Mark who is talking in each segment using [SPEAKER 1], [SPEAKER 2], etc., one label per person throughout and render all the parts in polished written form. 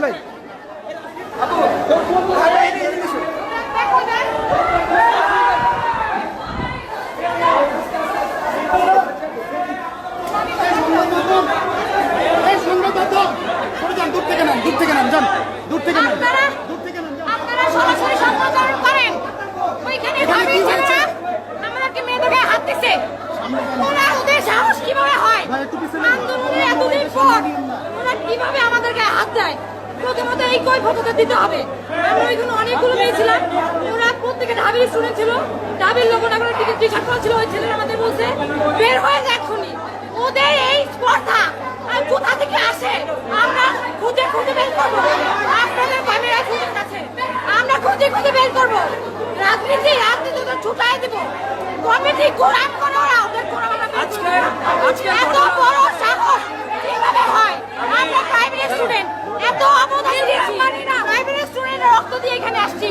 [SPEAKER 1] ভাই দূর থেকে নাম যান দূর থেকে নাম
[SPEAKER 2] আপনারা সরাসরি সম্প্রচারণ করেন ওইখানে ভাবি ছেলেরা আমাদেরকে মেয়েদেরকে হাত দিছে ওরা ওদের সাহস কিভাবে হয় আন্দোলনের এতদিন পর ওরা কিভাবে আমাদেরকে হাত দেয় প্রথমত এই কৈফিয়তটা দিতে হবে আমরা ওইখানে অনেকগুলো মেয়ে ছিলাম ওরা প্রত্যেকে ঢাবির স্টুডেন্ট ছিল ঢাবির লোক না করে টিকিট টিশার্ট করা ছিল ওই ছেলেরা আমাদের বলছে বের হয়ে যায় এক্ষুনি ওদের এই স্পর্ধা আর কোথা থেকে আসে আমরা খুঁজে খুঁজে বের করবো আপনাদের ক্যামেরা খুঁজে আছে আমরা খুঁজে খুঁজে বের করবো রাজনীতি তো ছুটাই দেবো কমিটি কোরআন করে ওরা ওদের কোরআন এত বড় সাহস কিভাবে হয় আমরা প্রাইমারি স্টুডেন্ট এত অবদান দিয়েছি প্রাইমারি স্টুডেন্টের রক্ত দিয়ে এখানে আসছি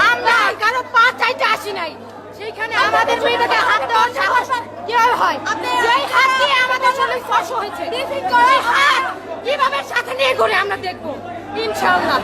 [SPEAKER 2] আমরা কারো পা চাইতে আসি নাই সেইখানে আমাদের মেয়েদেরকে হাত দেওয়ার সাহস কিভাবে হয় যেই হাত দিয়ে আমাদের শরীর স্পর্শ হয়েছে ওই হাত কিভাবে সাথে নিয়ে ঘুরে আমরা দেখবো ইনশাআল্লাহ